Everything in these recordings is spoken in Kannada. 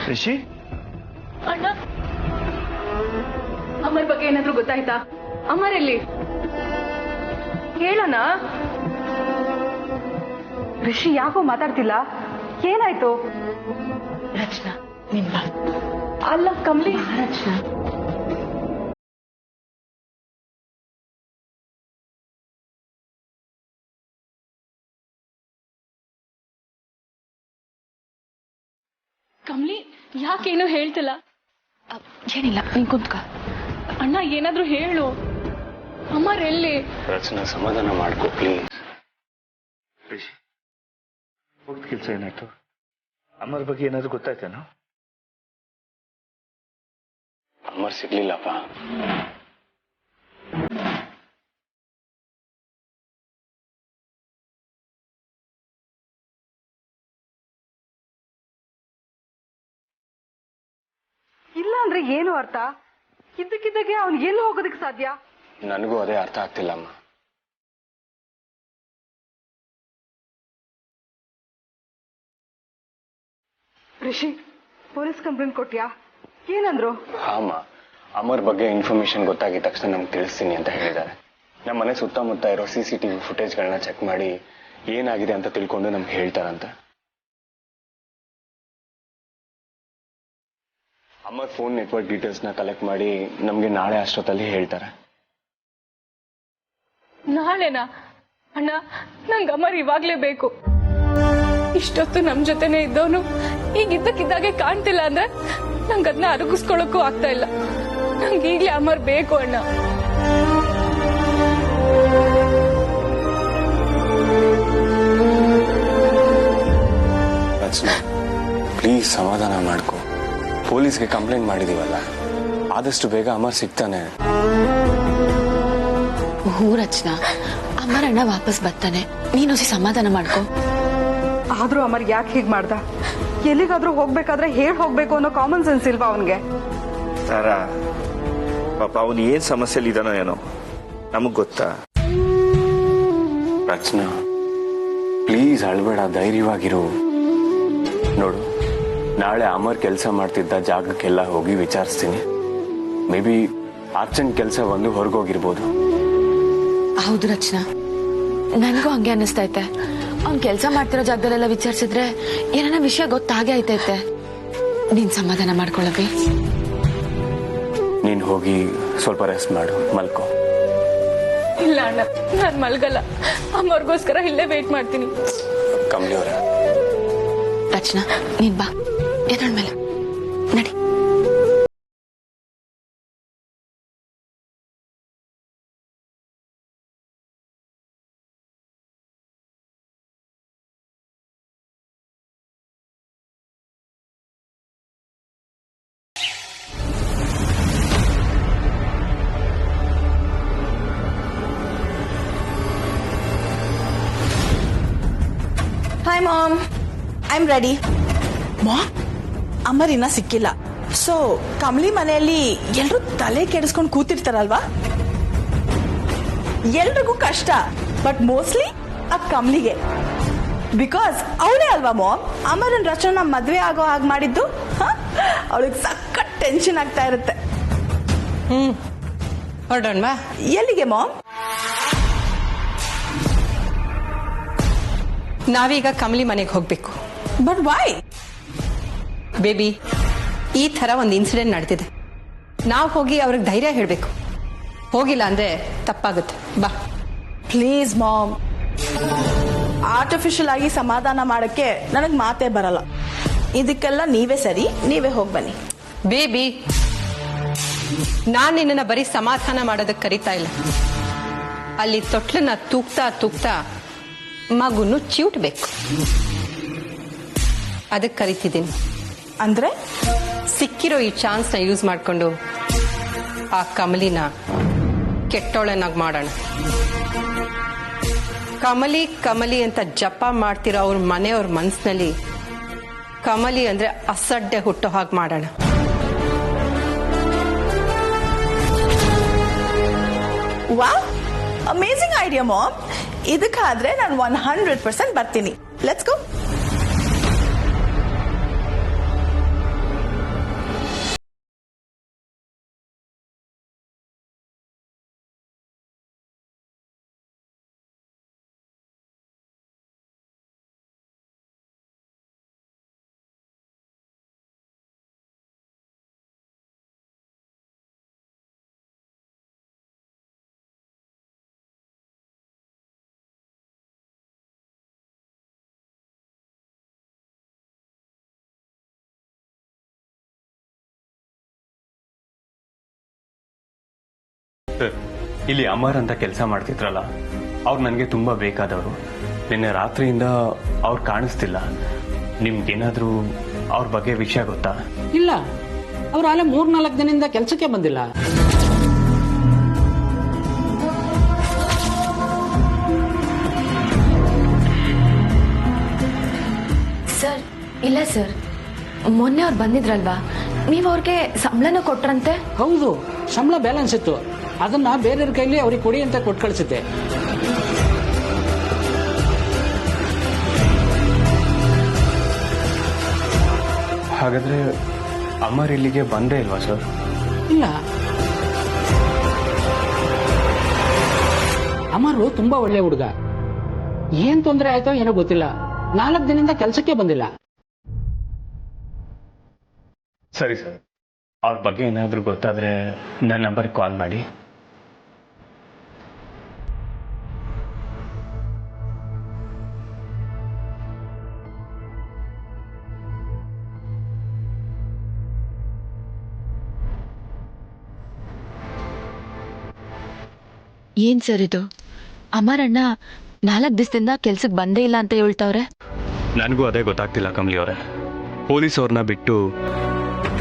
ರಿಷಿ ಅಣ್ಣ, ಅಮರ್ ಬಗ್ಗೆ ಏನಾದ್ರೂ ಗೊತ್ತಾಯ್ತಾ? ಅಮರ್ ಎಲ್ಲಿ? ಹೇಳೋಣ. ರಿಷಿ ಯಾಕೋ ಮಾತಾಡ್ತಿಲ್ಲ? ಏನಾಯ್ತು? ರಚನಾ ನಿನ್ನ ಅಲ್ಲ ಕಮಲಿ. ರಚನಾ ಕಮಲಿ ಯಾಕೇನು ಹೇಳ್ತಿಲ್ಲ? ಏನಿಲ್ಲ, ನೀನ್ ಕುಂತ್ಕ. ಅಣ್ಣ ಏನಾದ್ರೂ ಹೇಳು. ಅಮರ್ ಎಲ್ಲಿ? ರಚನಾ ಸಮಾಧಾನ ಮಾಡ್ಕೋ ಪ್ಲೀಸ್. ರಿಷಿ ಹೋಗ್ದ ಕೆಲಸ ಏನಾಯ್ತು? ಅಮರ್ ಬಗ್ಗೆ ಏನಾದ್ರು ಗೊತ್ತಾಯ್ತೇನೋ? ಅಮರ್ ಸಿಗ್ಲಿಲ್ಲಪ್ಪ. ಇಲ್ಲ ಅಂದ್ರೆ ಏನು ಅರ್ಥ? ಇದ್ದಕ್ಕಿದ್ದಾಗೆ ಅವ್ನು ಎಲ್ಲಿ ಹೋಗೋದಕ್ಕೆ ಸಾಧ್ಯ? ನನಗೂ ಅದೇ ಅರ್ಥ ಆಗ್ತಿಲ್ಲ ಅಮ್ಮ. ರಿಷಿ ಪೊಲೀಸ್ ಕಂಪ್ಲೇಂಟ್ ಕೊಟ್ಯಾ? ಏನಂದ್ರು? ಹಾಮ, ಅಮರ್ ಬಗ್ಗೆ ಇನ್ಫಾರ್ಮೇಶನ್ ಗೊತ್ತಾಗಿದ ತಕ್ಷಣ ನಮ್ಗೆ ತಿಳಿಸ್ತೀನಿ ಅಂತ ಹೇಳಿದ್ದಾರೆ. ನಮ್ಮ ಮನೆ ಸುತ್ತಮುತ್ತ ಇರೋ CCTV ಫುಟೇಜ್ಗಳನ್ನ ಚೆಕ್ ಮಾಡಿ ಏನಾಗಿದೆ ಅಂತ ತಿಳ್ಕೊಂಡು ನಮ್ಗೆ ಹೇಳ್ತಾರಂತ. ಅಮರ್ ಫೋನ್ ನೆಟ್ವರ್ಕ್ ಡೀಟೇಲ್ಸ್ನ ಕಲೆಕ್ಟ್ ಮಾಡಿ ನಮ್ಗೆ ನಾಳೆ ಅಷ್ಟೊತ್ತಲ್ಲಿ ಹೇಳ್ತಾರೆ. ನಾಳೆನಾ? ಅಣ್ಣ ನಂಗೆ ಅಮರ್ ಇವಾಗ್ಲೇ ಬೇಕು. ಇಷ್ಟೊತ್ತು ನಮ್ ಜೊತೆನೆ ಇದ್ದವನು ಈಗ ಇದ್ದಕ್ಕಿದ್ದಾಗೆ ಕಾಣ್ತಿಲ್ಲ ಅಂದ್ರೆ ನಂಗೆ ಅದನ್ನ ಅರಗಿಸ್ಕೊಳಕ್ಕೂ ಆಗ್ತಾ ಇಲ್ಲ. ನಂಗೆ ಈಗ್ಲೇ ಅಮರ್ ಬೇಕು ಅಣ್ಣ. ರಚನಾ ಪ್ಲೀಸ್ ಸಮಾಧಾನ ಮಾಡ್ಕೊ. ಪೊಲೀಸ್ಗೆ ಕಂಪ್ಲೇಂಟ್ ಮಾಡಿದೀವಲ್ಲ, ಆದಷ್ಟು ಬೇಗ ಅಮರ್ ಸಿಗ್ತಾನೆ. ಹೂ ರಚನಾ, ಅಮರ್ ಅಣ್ಣ ವಾಪಸ್ ಬರ್ತಾನೆ, ನೀನು ಸಮಾಧಾನ ಮಾಡ್ಕೊ. ಆದ್ರೂ ಅಮರ್ ಯಾಕೆ ಹೀಗ್ ಮಾಡ್ದ? ಎಲ್ಲಿಗಾದ್ರೂ ಹೋಗ್ಬೇಕಾದ್ರೆ ಹೇಳ್ ಹೋಗ್ಬೇಕು ಅನ್ನೋ ಕಾಮನ್ ಸೆನ್ಸ್ ಇಲ್ವಾ ಅವನ್ಗೆ? ತಾರಾ ಪಾಪ ಅವನು ಏನ್ ಸಮಸ್ಯೆಲಿ ಇದಾನೋ ಏನೋ ನಮಗ್ ಗೊತ್ತಾ? ರಚನಾ ಪ್ಲೀಸ್ ಅಳ್ಬೇಡ, ಧೈರ್ಯವಾಗಿರು. ನೋಡು, ನಾಳೆ ಅಮರ್ ಕೆಲಸ ಮಾಡ್ತಿದ್ದ ಜಾಗಕ್ಕೆಲ್ಲ ಹೋಗಿ ವಿಚಾರಿಸ್ತೀನಿ. ಮೇ ಬಿ ಅರ್ಜೆಂಟ್ ಕೆಲಸ ಒಂದು ಹೊರಗೋಗಿರ್ಬೋದು. ಹೌದು ರಚನಾ, ನನ್ಗೂ ಹಂಗೆ ಅನ್ನಿಸ್ತೈತೆ. ಅವ್ನ್ ಕೆಲಸ ಮಾಡ್ತಿರೋ ಜಾಗದಲ್ಲೆಲ್ಲ ವಿಚಾರಿಸಿದ್ರೆ ಏನಾನ ವಿಷಯ ಗೊತ್ತಾಗೇ ಐತೈತೆ. ನೀನ್ ಸಮಾಧಾನ ಮಾಡ್ಕೊಳ್ಳಬಿ. ನೀನ್ ಹೋಗಿ ಸ್ವಲ್ಪ ರೆಸ್ಟ್ ಮಾಡು, ಮಲ್ಕೋ. ಇಲ್ಲ ಅಣ್ಣ, ನಾನ್ ಮಲ್ಗಲ್ಲ. ಅಮರ್ಗೋಸ್ಕರ ಇಲ್ಲೇ ವೇಟ್ ಮಾಡ್ತೀನಿ. ಕಮಲಿ ಅವರ ರಚನಾ, ನೀನ್ ಬಾ, ಎದಳ ಮೇಲೆ ನಡಿ. Hi mom, I am ready. Mom, Amar ಇನ್ನ ಸಿಕ್ಕಿಲ್ಲ. ಸೊ ಕಮಲಿ ಮನೆಯಲ್ಲಿ ಎಲ್ರು ತಲೆ ಕೆಡಿಸ್ಕೊಂಡು ಕೂತಿರ್ತಾರಲ್ವಾ? ಎಲ್ರಿಗೂ ಕಷ್ಟ, ಬಟ್ ಮೋಸ್ಟ್ಲಿ ಆ ಕಮಲಿಗೆ. ಬಿಕಾಸ್ ಅವಳೇ ಅಲ್ವಾ ಮಾಮ್ ಅಮರನ್ ರಚನಾ ಮದ್ವೆ ಆಗೋ ಹಾಗೆ ಮಾಡಿದ್ದು. ಅವಳಿಗೆ ಸಖತ್ ಟೆನ್ಷನ್ ಆಗ್ತಾ ಇರುತ್ತೆ. ಹೊರಡೋಣ. ಎಲ್ಲಿಗೆ ಮಾಮ್? ನಾವೀಗ ಕಮಲಿ ಮನೆಗೆ ಹೋಗ್ಬೇಕು. But why? ಬೇಬಿ, ಈ ತರ ಒಂದು ಇನ್ಸಿಡೆಂಟ್ ನಡೆದಿದೆ. ನಾವು ಹೋಗಿ ಅವ್ರಿಗೆ ಧೈರ್ಯ ಹೇಳ್ಬೇಕು. ಹೋಗಿಲ್ಲ ಅಂದ್ರೆ ತಪ್ಪಾಗುತ್ತೆ. ಬಾ ಪ್ಲೀಸ್ ಮಾಮ್, ಆರ್ಟಿಫಿಷಿಯಲ್ ಆಗಿ ಸಮಾಧಾನ ಮಾಡಕ್ಕೆ ನನಗ್ ಮಾತೇ ಬರಲ್ಲ. ಇದಕ್ಕೆಲ್ಲ ನೀವೇ ಸರಿ, ನೀವೇ ಹೋಗಿ ಬನ್ನಿ. ಬೇಬಿ, ನಾನ್ ನಿನ್ನ ಬರೀ ಸಮಾಧಾನ ಮಾಡೋದಕ್ಕೆ ಕರೀತಾ ಇಲ್ಲ. ಅಲ್ಲಿ ತೊಟ್ಲನ್ನ ತೂಗ್ತಾ ತೂಗ್ತಾ ಮಗುನು ಚಿವುಟ್ಬೇಕು, ಅದಕ್ಕೆ ಕರಿತಿದ್ದೀನಿ. ಅಂದ್ರೆ ಸಿಕ್ಕಿರೋ ಈ ಚಾನ್ಸ್ ನ ಯೂಸ್ ಮಾಡ್ಕೊಂಡು ಆ ಕಮಲಿನ ಕೆಟ್ಟೋಳನಾಗಿ ಮಾಡೋಣ. ಕಮಲಿ ಕಮಲಿ ಅಂತ ಜಪ ಮಾಡ್ತಿರೋ ಅವ್ರ ಮನೆಯವ್ರ ಮನಸ್ಸಿನಲ್ಲಿ ಕಮಲಿ ಅಂದ್ರೆ ಅಸಡ್ಡೆ ಹುಟ್ಟೋ ಹಾಗೆ ಮಾಡೋಣ. Wow, amazing idea mom. ಇದಕ್ಕಾದ್ರೆ ನಾನು 100% ಬರ್ತೀನಿ. Let's go. ಸರ್, ಇಲ್ಲಿ ಅಮರ್ ಅಂತ ಕೆಲಸ ಮಾಡ್ತಿದ್ರಲ್ಲ, ಅವ್ರು ನನಗೆ ತುಂಬಾ ಬೇಕಾದವರು. ನಿನ್ನೆ ರಾತ್ರಿಯಿಂದ ಅವ್ರು ಕಾಣಿಸ್ತಿಲ್ಲ. ನಿಮ್ಗೇನಾದ್ರೂ ಅವ್ರ ಬಗ್ಗೆ ವಿಷಯ ಗೊತ್ತಾ? ಇಲ್ಲ, ಅವ್ರು ಅಲ್ಲೇ 3-4 ದಿನದಿಂದ ಕೆಲಸಕ್ಕೆ ಬಂದಿಲ್ಲ. ಸರ್ ಇಲ್ಲ ಸರ್, ಮೊನ್ನೆ ಅವ್ರು ಬಂದಿದ್ರಲ್ವಾ, ನೀವು ಅವ್ರಿಗೆ ಸಂಬಳನೂ ಕೊಟ್ರಂತೆ. ಹೌದು, ಸಂಬಳ ಬ್ಯಾಲೆನ್ಸ್ ಇತ್ತು, ಅದನ್ನ ಬೇರೆಯವ್ರ ಕೈಲಿ ಅವ್ರಿಗೆ ಕೊಡಿ ಅಂತ ಕೊಟ್ಟು ಕಳಿಸಿದ್ದೆ. ಹಾಗಾದ್ರೆ ಅಮರ್ ಇಲ್ಲಿಗೆ ಬಂದೇ ಇಲ್ವಾ ಸರ್? ಇಲ್ಲ, ಅಮರು ತುಂಬಾ ಒಳ್ಳೆ ಹುಡುಗ. ಏನ್ ತೊಂದರೆ ಆಯ್ತೋ ಏನೋ ಗೊತ್ತಿಲ್ಲ, 4 ದಿನದಿಂದ ಕೆಲಸಕ್ಕೆ ಬಂದಿಲ್ಲ. ಸರಿ ಸರ್, ಅವ್ರ ಬಗ್ಗೆ ಏನಾದರೂ ಗೊತ್ತಾದ್ರೆ ನನ್ನ ನಂಬರ್ಗೆ ಕಾಲ್ ಮಾಡಿ. ಏನ್ ಸರ್ ಇದು? ಅಮರಣ್ಣ 4 ದಿವಸದಿಂದ ಕೆಲ್ಸಕ್ಕೆ ಬಂದೇ ಇಲ್ಲ ಅಂತ ಹೇಳ್ತಾವ್ರೆ. ನನಗೂ ಅದೇ ಗೊತ್ತಾಗ್ತಿಲ್ಲ ಕಮಲಿ ಅವರೇ. ಪೊಲೀಸ್ ಅವ್ರನ್ನ ಬಿಟ್ಟು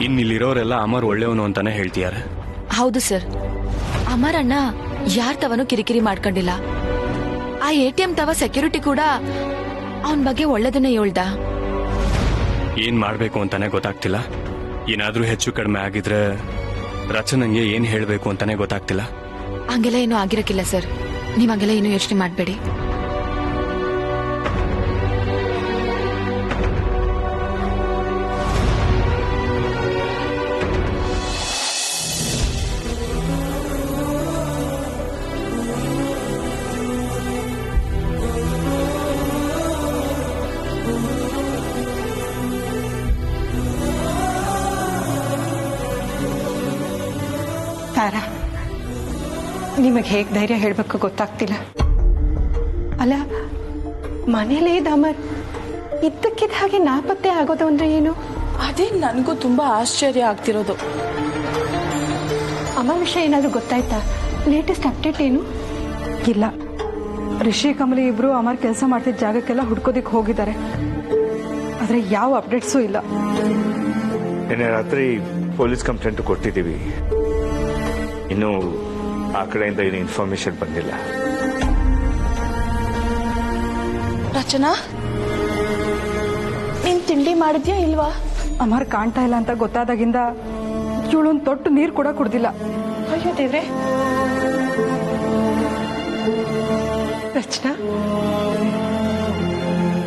ಇನ್ನಿಲ್ಲಿರೋರೆಲ್ಲ ಅಮರ್ ಒಳ್ಳೆಯವನು ಅಂತಾನೆ ಹೇಳ್ತಿದ್ದಾರೆ. ಹೌದು ಸರ್, ಅಮರಣ್ಣ ಯಾರ್ ತವನು ಕಿರಿಕಿರಿ ಮಾಡ್ಕೊಂಡಿಲ್ಲ. ಆ ATM ತವ ಸೆಕ್ಯೂರಿಟಿ ಕೂಡ ಅವನ್ ಬಗ್ಗೆ ಒಳ್ಳೆದನ್ನೇ ಹೇಳ್ದ. ಏನ್ ಮಾಡ್ಬೇಕು ಅಂತಾನೆ ಗೊತ್ತಾಗ್ತಿಲ್ಲ. ಏನಾದ್ರೂ ಹೆಚ್ಚು ಕಡಿಮೆ ಆಗಿದ್ರೆ ರಚನಂಗೆ ಏನ್ ಹೇಳ್ಬೇಕು ಅಂತಾನೆ ಗೊತ್ತಾಗ್ತಿಲ್ಲ. ಹಂಗೆಲ್ಲ ಏನೂ ಆಗಿರಕ್ಕಿಲ್ಲ ಸರ್, ನೀವ್ ಹಂಗೆಲ್ಲ ಏನೂ ಯೋಚನೆ ಮಾಡ್ಬೇಡಿ. ತಾರಾ, ನಿಮಗೆ ಹೇಗೆ ಧೈರ್ಯ ಹೇಳಬೇಕು ಗೊತ್ತಾಗ್ತಿಲ್ಲ. ಅಲ್ಲ, ಮನೇಲೇ ಇದ್ದ ಅಮರ್ ಇದ್ದಕ್ಕಿದ್ದ ಹಾಗೆ ನಾಪತ್ತೆ ಆಗೋದು ಅಂದ್ರೆ ಏನು? ಅದೇ ನನಗೂ ತುಂಬಾ ಆಶ್ಚರ್ಯ ಆಗ್ತಿರೋದು. ಅಮರ್ ವಿಷಯ ಏನಾದರೂ ಗೊತ್ತಾಯ್ತಾ? ಲೇಟೆಸ್ಟ್ ಅಪ್ಡೇಟ್ ಏನು? ಇಲ್ಲ, ರಿಷಿ ಕಮಲಿ ಇಬ್ರು ಅಮರ್ ಕೆಲಸ ಮಾಡ್ತಿದ್ದ ಜಾಗಕ್ಕೆಲ್ಲ ಹುಡ್ಕೋದಿಕ್ ಹೋಗಿದ್ದಾರೆ. ಆದ್ರೆ ಯಾವ ಅಪ್ಡೇಟ್ಸು ಇಲ್ಲ. ನಿನ್ನೆ ರಾತ್ರಿ ಪೊಲೀಸ್ ಕಂಪ್ಲೇಂಟ್ ಕೊಟ್ಟಿದ್ದೀವಿ, ಇನ್ನು ಆ ಕಡೆಯಿಂದ ಏನು ಇನ್ಫಾರ್ಮೇಶನ್ ಬಂದಿಲ್ಲ. ರಚನಾ, ನೀನ್ ತಿಂಡಿ ಮಾಡಿದ್ಯಾ ಇಲ್ವಾ? ಅಮರ್ ಕಾಣ್ತಾ ಇಲ್ಲ ಅಂತ ಗೊತ್ತಾದಾಗಿಂದ ಇವಳೊಂದು ತೊಟ್ಟು ನೀರು ಕೂಡ ಕುಡ್ದಿಲ್ಲ. ಅಯ್ಯೋ ದೇವ್ರೆ. ರಚನಾ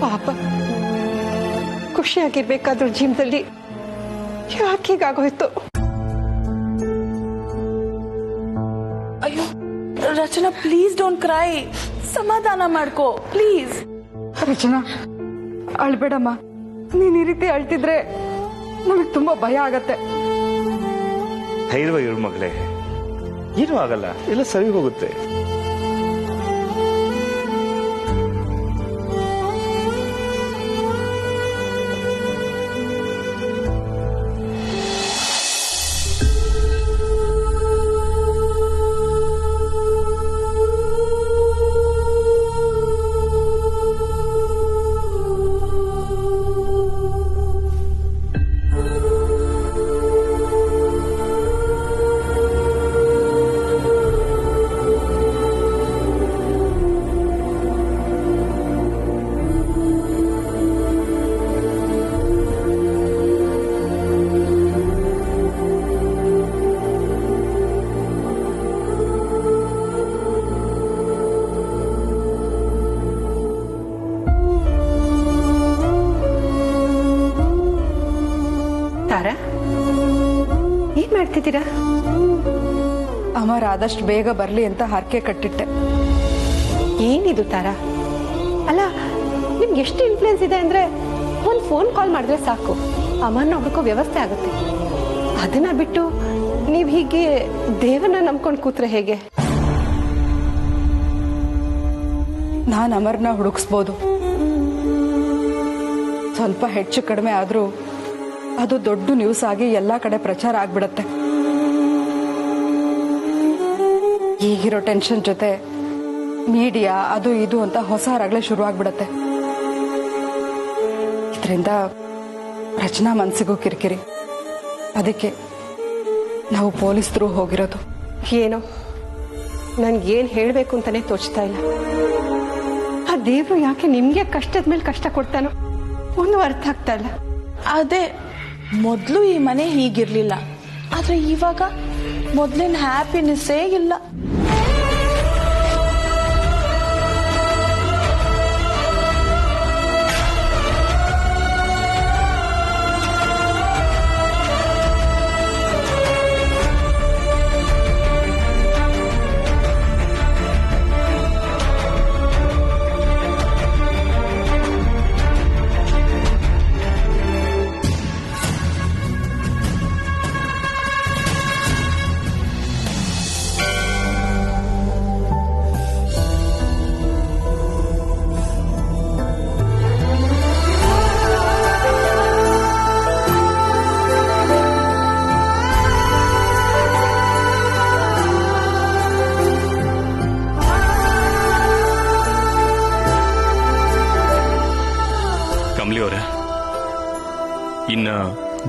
ಪಾಪ, ಖುಷಿಯಾಗಿರ್ಬೇಕಾದ್ರೂ ಜೀವನದಲ್ಲಿ ಯಾಕೆ ಹೀಗಾಗೋಯ್ತು? ಅಯ್ಯೋ ರಚನಾ, ಪ್ಲೀಸ್ ಡೋಂಟ್ ಕ್ರೈ. ಸಮಾಧಾನ ಮಾಡ್ಕೋ ಪ್ಲೀಸ್. ರಚನಾ, ಅಳ್ಬೇಡಮ್ಮ. ನೀನ್ ಈ ರೀತಿ ಅಳ್ತಿದ್ರೆ ನಮಗ್ ತುಂಬಾ ಭಯ ಆಗತ್ತೆ. ಧೈರ್ಯ ಇರು ಮಗಳೇ, ಏನೂ ಆಗಲ್ಲ, ಎಲ್ಲ ಸರಿ ಹೋಗುತ್ತೆ. ತಾರಾ, ಏನ್ ಮಾಡ್ತಿದ್ದೀರಾ? ಅಮರ್ ಆದಷ್ಟು ಬೇಗ ಬರ್ಲಿ ಅಂತ ಹರಕೆ ಕಟ್ಟಿಟ್ಟೆ. ಏನಿದು ತಾರಾ? ಅಲ್ಲ, ನಿಮ್ಗೆ ಎಷ್ಟು ಇನ್ಫ್ಲೂಯೆನ್ಸ್ ಇದೆ ಅಂದ್ರೆ ಒಂದು ಫೋನ್ ಕಾಲ್ ಮಾಡಿದ್ರೆ ಸಾಕು, ಅಮರ್ನ ಹುಡುಕೋ ವ್ಯವಸ್ಥೆ ಆಗುತ್ತೆ. ಅದನ್ನ ಬಿಟ್ಟು ನೀವ್ ಹೀಗೆ ದೇವನ ನಂಬ್ಕೊಂಡು ಕೂತ್ರೆ ಹೇಗೆ? ನಾನು ಅಮರ್ನ ಹುಡುಕ್ಸ್ಬೋದು. ಸ್ವಲ್ಪ ಹೆಚ್ಚು ಕಡಿಮೆ ಆದ್ರೂ ಅದು ದೊಡ್ಡ ನ್ಯೂಸ್ ಆಗಿ ಎಲ್ಲಾ ಕಡೆ ಪ್ರಚಾರ ಆಗ್ಬಿಡತ್ತೆ. ಈಗಿರೋ ಟೆನ್ಷನ್ ಜೊತೆ ಮೀಡಿಯಾ ಅದು ಇದು ಅಂತ ಹೊಸ ರಗಳೆ ಶುರುವಾಗ್ಬಿಡತ್ತೆ. ಇದರಿಂದ ರಚನಾ ಮನಸ್ಸಿಗೂ ಕಿರಿಕಿರಿ. ಅದಕ್ಕೆ ನಾವು ಪೊಲೀಸರು ಹೋಗಿರೋದು. ಏನೋ ನನ್ಗೇನ್ ಹೇಳ್ಬೇಕು ಅಂತಾನೆ ತೋಚ್ತಾ ಇಲ್ಲ. ಆ ದೇವ್ರು ಯಾಕೆ ನಿಮ್ಗೆ ಕಷ್ಟದ ಮೇಲೆ ಕಷ್ಟ ಕೊಡ್ತಾನೋ ಒಂದು ಅರ್ಥ ಆಗ್ತಾ ಇಲ್ಲ. ಅದೇ ಮೊದಲು ಈ ಮನೆ ಹೀಗಿರ್ಲಿಲ್ಲ, ಆದ್ರೆ ಇವಾಗ ಮೊದ್ಲಿನ ಹ್ಯಾಪಿನೆಸ್ಸೇ ಇಲ್ಲ. ಕಮಲಿ ಅವರೇ, ಇನ್ನ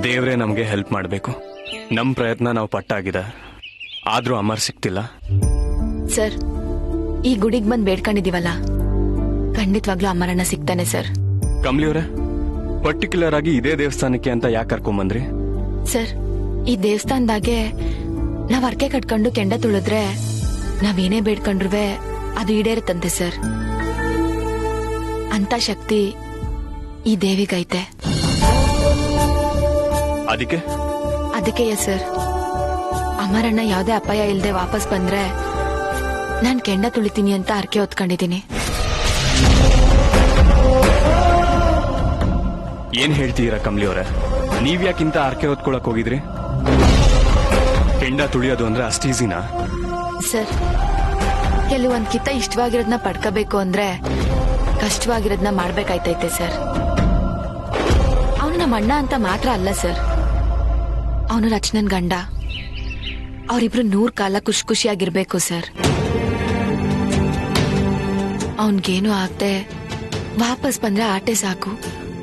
ದೇವ್ರೇ ನಮಗೆ ಹೆಲ್ಪ್ ಮಾಡಬೇಕು. ನಮ್ಮ ಪ್ರಯತ್ನ ನಾವು ಪಟ್ಟಾಗಿದೆ, ಆದ್ರೂ ಅಮರ್ ಸಿಕ್ತಿಲ್ಲ. ಸರ್, ಈ ಗುಡಿಗೆ ಬಂದ್ ಬೇಡ್ಕೊಂಡಿದೀವಲ್ಲ, ಖಂಡಿತವಾಗ್ಲೂ ಅಮರಣ್ಣ ಸಿಗ್ತಾನೆ ಸರ್. ಕಮಲಿ ಅವರೇ, ಪರ್ಟಿಕ್ಯುಲರ್ ಆಗಿ ಇದೇ ದೇವಸ್ಥಾನಕ್ಕೆ ಅಂತ ಯಾಕೆ ಕರ್ಕೊಂಬಂದ್ರಿ? ಸರ್, ಈ ದೇವಸ್ಥಾನದಾಗೆ ನಾವ್ ಅರ್ಕೆ ಕಟ್ಕೊಂಡು ಕೆಂಡ ತುಳಿದ್ರೆ ನಾವೇನೇ ಬೇಡ್ಕೊಂಡ್ರುವೆ ಅದು ಈಡೇರುತ್ತಂತೆ ಸರ್. ಅಂತ ಶಕ್ತಿ ಈ ದೇವಿಗೈತೆ. ಅದಕ್ಕೆ ಸರ್, ಅಮರಣ್ಣ ಯಾವ್ದೇ ಅಪಾಯ ಇಲ್ಲದೆ ವಾಪಸ್ ಬಂದ್ರೆ ನಾನ್ ಕೆಂಡ ತುಳಿತೀನಿ ಅಂತ ಅರ್ಕೆ ಹೊತ್ಕೊಂಡಿದ್ದೀನಿ. ಏನ್ ಹೇಳ್ತೀರಾ ಕಮಲಿ ಅವರೇ? ನೀವ್ ಯಾಕಿಂತ ಅರ್ಕೆ ಹೊತ್ಕೊಳಕ್ ಹೋಗಿದ್ರಿ? ಕೆಂಡ ತುಳಿಯೋದು ಅಂದ್ರೆ ಅಷ್ಟು ಈಸಿನಾ? ಸರ್, ಕೆಲವೊಂದ್ಕಿಂತ ಇಷ್ಟವಾಗಿರೋದನ್ನ ಪಡ್ಕೋಬೇಕು ಅಂದ್ರೆ ಕಷ್ಟವಾಗಿರೋದನ್ನ ಮಾಡ್ಬೇಕಾಯ್ತೈತೆ ಸರ್. ಅವನು ನಮ್ಮ ಅಣ್ಣ ಅಂತ ಮಾತ್ರ ಅಲ್ಲ ಸರ್, ಅವನು ರಚನನ್ ಗಂಡ. ಅವರಿಬ್ರು 100 ಕಾಲ ಖುಷಿ ಖುಷಿಯಾಗಿರ್ಬೇಕು ಸರ್. ಅವನ್ಗೇನು ಆಗದೆ ವಾಪಸ್ ಬಂದ್ರೆ ಆಟೆ ಸಾಕು.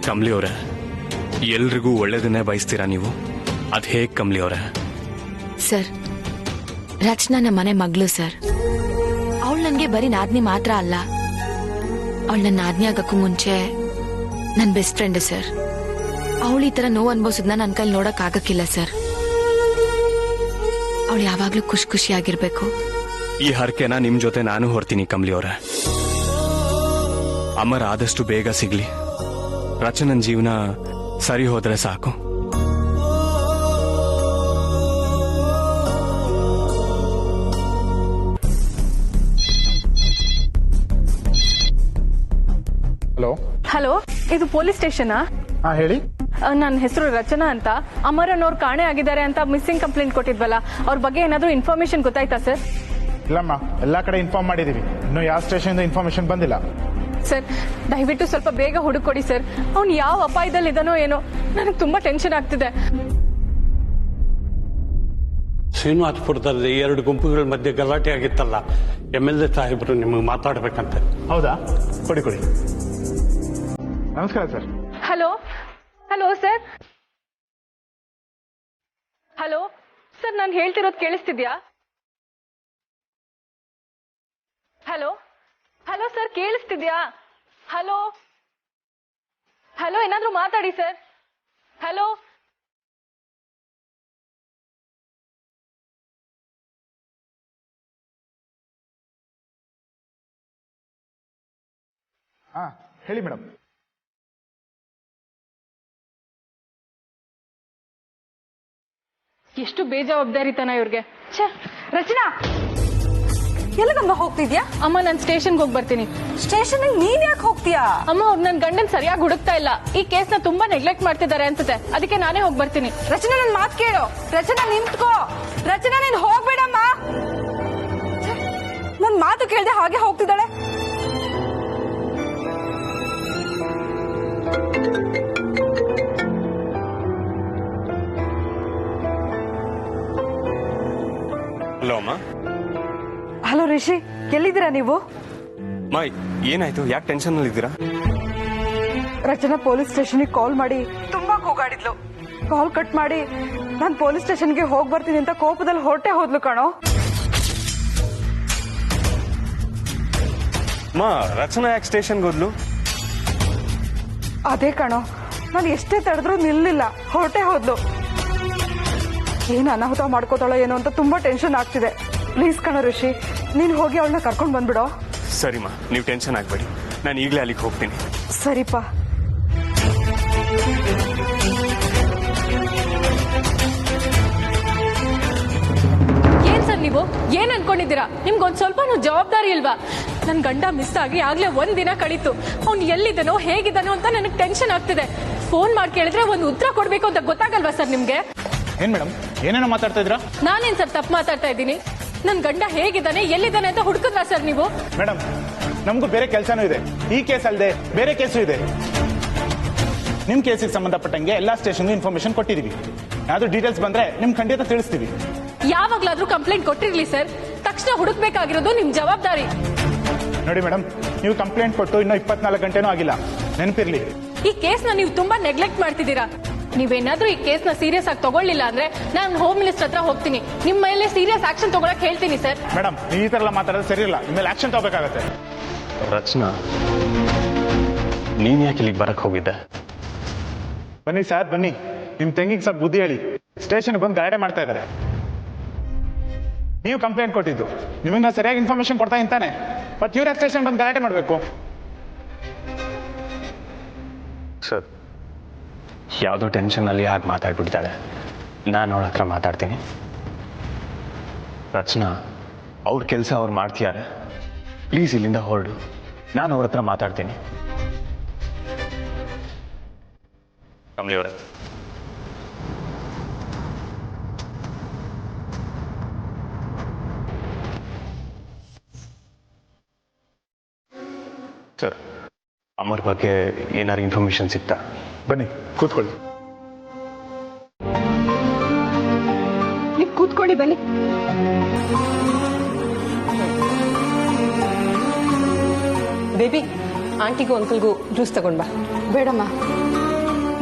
ಕಮಲಿ ಅವರೇ, ಎಲ್ರಿಗೂ ಒಳ್ಳೇದನ್ನೇ ಬಯಸ್ತೀರಾ ನೀವು? ಅದ್ ಹೇಗ್ ಕಮಲಿ ಅವರೇ? ಸರ್, ರಚನಾ ನಮ್ಮ ಮನೆ ಮಗಳು ಸರ್. ಅವಳು ನನ್ಗೆ ಬರೀ ನಾದ್ನಿ ಮಾತ್ರ ಅಲ್ಲ, ಅವಳು ನನ್ನ ನಾದ್ನಿ ಆಗಕ್ಕೂ ಮುಂಚೆ ನನ್ನ ಬೆಸ್ಟ್ ಫ್ರೆಂಡ್ ಸರ್. ಅವಳು ಈ ತರ ನೋವು ಅನ್ಭವಿಸಿದ್ನ ನನ್ನ ಕೈಲಿ ನೋಡಕ್ ಆಗಕ್ಕಿಲ್ಲ ಸರ್. ಅವಳು ಯಾವಾಗ್ಲೂ ಖುಷಿ ಖುಷಿಯಾಗಿರ್ಬೇಕು. ಈ ಹರಕೆನ ನಿಮ್ ಜೊತೆ ನಾನು ಹೊರ್ತೀನಿ ಕಮಲಿ ಅವರೇ. ಅಮರ್ ಆದಷ್ಟು ಬೇಗ ಸಿಗ್ಲಿ. ರಚನನ್ ಜೀವನ ಸರಿ ಹೋದ್ರೆ ಸಾಕು. ಹಲೋ ಹಲೋ, ಇದು ಪೊಲೀಸ್ ಸ್ಟೇಷನಾ? ಹಾ ಹೇಳಿ. ನನ್ನ ಹೆಸರು ರಚನಾ ಅಂತ. ಅಮರನ್ ಅವ್ರು ಕಾಣೆ ಆಗಿದ್ದಾರೆ ಅಂತ ಮಿಸ್ಸಿಂಗ್ ಕಂಪ್ಲೇಂಟ್ ಕೊಟ್ಟಿದ್ವಲ್ಲ, ಅವ್ರ ಬಗ್ಗೆ ಏನಾದ್ರೂ ಇನ್ಫಾರ್ಮೇಶನ್ ಗೊತ್ತಾಯ್ತಾ ಸರ್? ಇಲ್ಲಮ್ಮ, ಎಲ್ಲಾ ಕಡೆ ಇನ್ಫಾರ್ಮ್ ಮಾಡಿದೀವಿ, ಇನ್ನು ಯಾವ ಸ್ಟೇಷನ್ ಇನ್ಫಾರ್ಮೇಶನ್ ಬಂದಿಲ್ಲ. ಸರ್, ದಯವಿಟ್ಟು ಸ್ವಲ್ಪ ಬೇಗ ಹುಡುಕೊಡಿ ಸರ್. ಅವ್ನು ಯಾವ ಅಪಾಯದಲ್ಲಿ ಇದಾನೋ ಏನೋ, ನನಗೆ ತುಂಬಾ ಟೆನ್ಷನ್ ಆಗ್ತಿದೆ. ಶ್ರೀನಿವಾಸಪುರದಲ್ಲಿ 2 ಗುಂಪುಗಳ ಮಧ್ಯೆ ಗಲಾಟೆ ಆಗಿತ್ತಲ್ಲ, MLA ಸಾಹೇಬರು ನಿಮಗೆ ಮಾತಾಡ್ಬೇಕಂತೆ. ಹೌದಾ? ಕೊಡಿ ಕೊಡಿ. ನಮಸ್ಕಾರ sir. Hello hello sir. Hello sir, ನಾನು ಹೇಳ್ತಿರೋದು ಕೇಳಿಸ್ತಿದ್ಯಾ? ಹಲೋ ಹಲೋ ಸರ್, ಕೇಳಿಸ್ತಿದ್ಯಾ? ಹಲೋ ಹಲೋ, ಏನಾದ್ರೂ ಮಾತಾಡಿ ಸರ್. ಹಲೋ ಹಾ ಹೇಳಿ ಮೇಡಮ್. ಎಷ್ಟು ಬೇಜವಾಬ್ದಾರಿತನ ಇವ್ರಿಗೆ. ರಚನಾ, ಎಲ್ಲಿಗಮ್ಮ ಹೋಗ್ತಿದ್ಯಾ? ಅಮ್ಮ, ನಾನು ಸ್ಟೇಷನ್ಗೆ ಹೋಗಿ ಬರ್ತೀನಿ. ಸ್ಟೇಷನ್ ನೀನ್ ಯಾಕೆ ಹೋಗ್ತೀಯಾ? ಅಮ್ಮ, ಅವ್ರು ನನ್ನ ಗಂಡನ್ ಸರಿಯಾಗಿ ಹುಡುಕ್ತಾ ಇಲ್ಲ. ಈ ಕೇಸ್ನ ತುಂಬಾ ನೆಗ್ಲೆಕ್ಟ್ ಮಾಡ್ತಿದ್ದಾರೆ ಅನ್ಸುತ್ತೆ. ಅದಕ್ಕೆ ನಾನೇ ಹೋಗಿ ಬರ್ತೀನಿ. ರಚನಾ, ನನ್ ಮಾತು ಕೇಳು. ರಚನಾ, ನಿಂತ್ಕೋ. ರಚನಾ, ನೀನ್ ಹೋಗ್ಬೇಡಮ್ಮ. ನನ್ ಮಾತು ಕೇಳ್ದೆ ಹಾಗೆ ಹೋಗ್ತಿದ್ದಾಳೆ. ಹಲೋ ಅಮ್ಮ. ಹಲೋ ರಿಷಿ, ಎಲ್ಲಿದ್ದೀರಾ ನೀವು? ಮಾ ಏನಾಯ್ತು? ಯಾಕೆ ಟೆನ್ಷನ್ ಅಲ್ಲಿ ಇದ್ದೀರಾ? ರಚನಾ ಪೊಲೀಸ್ ಸ್ಟೇಷನ್ಗೆ ಕಾಲ್ ಮಾಡಿ ತುಂಬಾ ಕೂಗಾಡಿದ್ಲು. ಕಾಲ್ ಕಟ್ ಮಾಡಿ ನಾನು ಪೊಲೀಸ್ ಸ್ಟೇಷನ್ಗೆ ಹೋಗಿ ಬರ್ತೀನಿ ಅಂತ ಕೋಪದಲ್ಲಿ ಹೊರಟೆ ಹೋದ್ಲು ಕಣೋ. ಮಾ ರಚನಾ ಯಾಕೆ ಸ್ಟೇಷನ್ಗೆ ಹೋದ್ಲು? ಅದೇ ಕಣೋ, ನಾನು ಎಷ್ಟೇ ತಡೆದ್ರೂ ನಿಲ್ಲಿಲ್ಲ, ಹೊರಟೆ ಹೋದ್ಲು. ಏನ್ ಅನಾಹುತ ಮಾಡ್ಕೋತಾಳೋ ಏನೋ ಅಂತ ತುಂಬಾ ಟೆನ್ಷನ್ ಆಗ್ತಿದೆ. ಪ್ಲೀಸ್ ಕಣೋ ಋಷಿ, ನೀನ್ ಹೋಗಿ ಅವಳನ್ನ ಕರ್ಕೊಂಡ್ ಬಂದ್ಬಿಡೋ. ಸರಿಮಾ, ನೀವು ಟೆನ್ಷನ್ ಆಗಬೇಡಿ, ನಾನು ಈಗಲೇ ಅಲ್ಲಿಗೆ ಹೋಗ್ತೀನಿ. ಸರಿಪ್ಪ. ಏನ್ ಸರ್ ನೀವು ಏನ್ ಅನ್ಕೊಂಡಿದ್ದೀರಾ? ನಿಮ್ಗೊಂದ್ ಸ್ವಲ್ಪ ಜವಾಬ್ದಾರಿ ಇಲ್ವಾ? ನನ್ ಗಂಡ ಮಿಸ್ ಆಗಿ ಆಗ್ಲೇ ಒಂದ್ ದಿನ ಕಳೀತು. ಅವ್ನು ಎಲ್ಲಿದ್ದಾನೋ ಹೇಗಿದ್ದಾನೋ ಅಂತ ನನಗೆ ಟೆನ್ಷನ್ ಆಗ್ತಿದೆ. ಫೋನ್ ಮಾಡಿ ಕೇಳಿದ್ರೆ ಒಂದು ಉತ್ತರ ಕೊಡ್ಬೇಕು ಅಂತ ಗೊತ್ತಾಗಲ್ವಾ ಸರ್ ನಿಮ್ಗೆ? ಏನ್ ಮೇಡಮ್ ಏನೇನೋ ಮಾತಾಡ್ತಾ ಇದ್ರಾ? ನಾನೇನ್ ಸರ್ ತಪ್ಪು ಮಾತಾಡ್ತಾ ಇದ್ದೀನಿ? ನನ್ ಗಂಡ ಹೇಗಿದ್ದಾನೆ ಎಲ್ಲಿದ್ದಾನೆ ಅಂತ ಹುಡುಕಿದ್ರಾ ಸರ್ ನೀವು? ಮೇಡಮ್, ನಮಗೂ ಬೇರೆ ಕೆಲಸನೂ ಇದೆ. ಈ ಕೇಸ್ ಅಲ್ಲದೆ ಬೇರೆ ಕೇಸು ಇದೆ. ನಿಮ್ ಕೇಸಿಗೆ ಸಂಬಂಧಪಟ್ಟಂಗೆ ಎಲ್ಲಾ ಸ್ಟೇಷನ್ಗೂ ಇನ್ಫಾರ್ಮೇಶನ್ ಕೊಟ್ಟಿದೀವಿ. ಯಾವ್ದು ಡೀಟೇಲ್ಸ್ ಬಂದ್ರೆ ನಿಮ್ ಖಂಡಿತ ತಿಳಿಸ್ತೀವಿ. ಯಾವಾಗ್ಲಾದ್ರೂ ಕಂಪ್ಲೇಂಟ್ ಕೊಟ್ಟಿರ್ಲಿ ಸರ್, ತಕ್ಷಣ ಹುಡುಕ್ಬೇಕಾಗಿರೋದು ನಿಮ್ ಜವಾಬ್ದಾರಿ. ನೋಡಿ ಮೇಡಮ್, ನೀವು ಕಂಪ್ಲೇಂಟ್ ಕೊಟ್ಟು ಇನ್ನೂ 24 ಗಂಟೆನೂ ಆಗಿಲ್ಲ, ನೆನಪಿರ್ಲಿ. ಈ ಕೇಸ್ನ ನೀವು ತುಂಬಾ ನೆಗ್ಲೆಕ್ಟ್ ಮಾಡ್ತಿದ್ದೀರಾ. ನೀವೇನಾದ್ರೂ ಈ ಕೇಸ್ನ ಸೀರಿಯಸ್ ಆಗಿ ತಗೊಳ್ಳಿಲ್ಲ ಅಂದ್ರೆ ನಾನು ಹೋಮ್ ಮಿನಿಸ್ಟರ್ ಹತ್ರ ಹೋಗ್ತೀನಿ. ನಿಮ್ಮ ಮೇಲೆ ಸೀರಿಯಸ್ ಆಕ್ಷನ್ ತಗೊಳಕ್ ಹೇಳ್ತೀನಿ ಸರ್. ಮೇಡಮ್, ನೀವು ಈ ತರ ಎಲ್ಲ ಮಾತಾಡೋದು ಸರಿ ಇಲ್ಲ. ನಿಮ್ಮೇಲೆ ಆಕ್ಷನ್ ತಗೋಬೇಕಾಗತ್ತೆ. ರಚನಾ, ನೀನ್ ಯಾಕೆ ಇಲ್ಲಿಗೆ ಬರಕ್ ಹೋಗಿದ್ದೆ? ಬನ್ನಿ ಸರ್, ಬನ್ನಿ. ನಿಮ್ ತಂಗಿಗೆ ಸ್ವಲ್ಪ ಬುದ್ಧಿ ಹೇಳಿ. ಸ್ಟೇಷನ್ ಬಂದು ಗಲಾಟೆ ಮಾಡ್ತಾ ಇದ್ದಾರೆ. ನೀವು ಕಂಪ್ಲೇಂಟ್ ಕೊಟ್ಟಿದ್ದು, ನಿಮಗೆ ಸರಿಯಾಗಿ ಇನ್ಫಾರ್ಮೇಶನ್ ಕೊಡ್ತಾ ಇಂತಾನೆ. ಬಟ್ ಇವ್ರ ಸ್ಟೇಷನ್ ಬಂದು ಗಲಾಟೆ ಮಾಡಬೇಕು. ಸರ್, ಯಾವುದೋ ಟೆನ್ಷನಲ್ಲಿ ಹಾಗೆ ಮಾತಾಡ್ಬಿಡ್ತಾಳೆ. ನಾನು ಅವಳ ಹತ್ರ ಮಾತಾಡ್ತೀನಿ. ರಚನಾ, ಅವ್ರ ಕೆಲಸ ಅವ್ರು ಮಾಡ್ತಿದ್ದಾರೆ. ಪ್ಲೀಸ್ ಇಲ್ಲಿಂದ ಹೊರಡು, ನಾನು ಅವ್ರ ಹತ್ರ ಮಾತಾಡ್ತೀನಿ. ಕಮಲಿ ಅವರೇ, ಸರ್, ಅಮರ್ ಬಗ್ಗೆ ಏನಾರು ಇನ್ಫಾರ್ಮೇಶನ್ ಸಿಗ್ತಾ? ಬನ್ನಿ ಕೂತ್ಕೊಳ್ಳಿ. ನೀವು ಕೂತ್ಕೊಳ್ಳಿ, ಬನ್ನಿ. ಬೇಬಿ, ಆಂಟಿಗೂ ಅಂಕಲ್ಗೂ ಜ್ಯೂಸ್ ತಗೊಂಡ್ ಬಾ. ಬೇಡಮ್ಮ,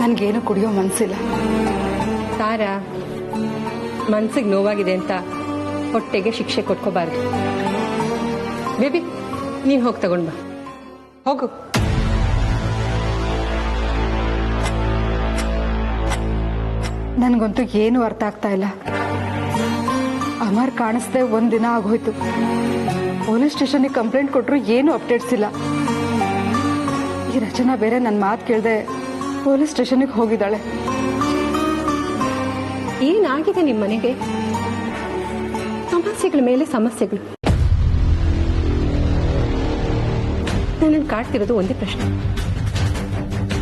ನನ್ಗೇನು ಕುಡಿಯೋ ಮನ್ಸಿಲ್ಲ. ತಾರಾ, ಮನ್ಸಿಗೆ ನೋವಾಗಿದೆ ಅಂತ ಹೊಟ್ಟೆಗೆ ಶಿಕ್ಷೆ ಕೊಟ್ಕೋಬಾರ್ದು. ಬೇಬಿ, ನೀನ್ ಹೋಗಿ ತಗೊಂಡ್ ಬಾ, ಹೋಗು. ನನ್ಗಂತೂ ಏನು ಅರ್ಥ ಆಗ್ತಾ ಇಲ್ಲ. ಅಮರ್ ಕಾಣಿಸ್ದೆ ಒಂದಿನ ಆಗೋಯ್ತು. ಪೊಲೀಸ್ ಸ್ಟೇಷನ್ಗೆ ಕಂಪ್ಲೇಂಟ್ ಕೊಟ್ರು ಏನು ಅಪ್ಡೇಟ್ಸ್ ಇಲ್ಲ. ಈ ರಚನಾ ಬೇರೆ ನನ್ನ ಮಾತು ಕೇಳ್ದೆ ಪೊಲೀಸ್ ಸ್ಟೇಷನ್ಗೆ ಹೋಗಿದ್ದಾಳೆ. ಏನಾಗಿದೆ ನಿಮ್ಮ ಮನೆಗೆ? ಸಮಸ್ಯೆಗಳ ಮೇಲೆ ಸಮಸ್ಯೆಗಳು. ನನ್ನನ್ನು ಕಾಡ್ತಿರೋದು ಒಂದೇ ಪ್ರಶ್ನೆ,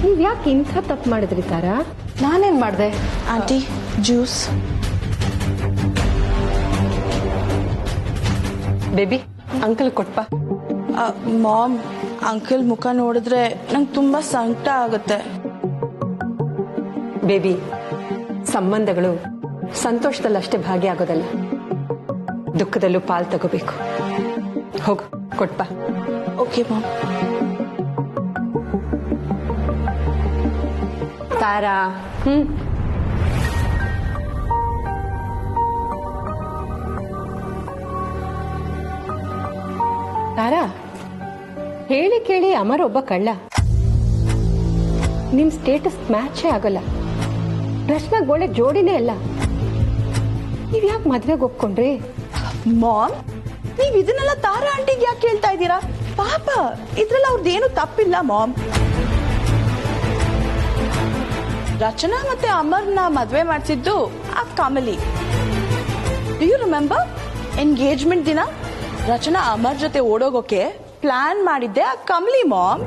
ನೀವ್ ಯಾಕೆ ಇಂಥ ತಪ್ಪು ಮಾಡಿದ್ರಿ ತಾರಾ? ನಾನೇನ್ ಮಾಡ್ದೆ? Aunty, juice. ಬೇಬಿ, ಅಂಕಲ್ ಕೊಟ್ಪ. ಮಾಮ್, ಅಂಕಲ್ ಮುಖ ನೋಡಿದ್ರೆ ನಂಗೆ ತುಂಬಾ ಸಂಕಟ ಆಗುತ್ತೆ. ಬೇಬಿ, ಸಂಬಂಧಗಳು ಸಂತೋಷದಲ್ಲಷ್ಟೇ ಭಾಗಿಯಾಗೋದಲ್ಲ, ದುಃಖದಲ್ಲೂ ಪಾಲ್ ತಗೋಬೇಕು. ಹೋಗು, ಕೊಟ್ಪ. Okay ma'am. ತಾರಾ, ತಾರಾ, ಹೇಳಿ ಕೇಳಿ ಅಮರ್ ಒಬ್ಬ ಕಳ್ಳ. ನಿಮ್ ಸ್ಟೇಟಸ್ ಮ್ಯಾಚೇ ಆಗಲ್ಲ. ರಚನಾಗ್ ಒಳ್ಳೆ ಜೋಡಿನೇ ಅಲ್ಲ. ನೀವ್ ಯಾಕೆ ಮದ್ವೆಗೆ ಒಪ್ಕೊಂಡ್ರಿ? ಮಾಮ್, ನೀವ್ ಇದನ್ನೆಲ್ಲ ತಾರಾ ಆಂಟಿಗೆ ಯಾಕೆ ಕೇಳ್ತಾ ಇದ್ದೀರಾ? ಪಾಪ, ಇದ್ರಲ್ಲಿ ಅವ್ರದ್ದೇನು ತಪ್ಪಿಲ್ಲ ಮಾಮ್. ರಚನಾ ಮತ್ತೆ ಅಮರ್ನ ಮದ್ವೆ ಮಾಡಿಸಿದ್ದು ಆ Kamali. Do you remember? Engagement ದಿನ ರಚನಾ ಅಮರ್ ಜೊತೆ ಓಡೋಗೋಕೆ ಪ್ಲಾನ್ ಮಾಡಿದ್ದೆ ಆ ಕಮಲಿ ಮಾಮ್.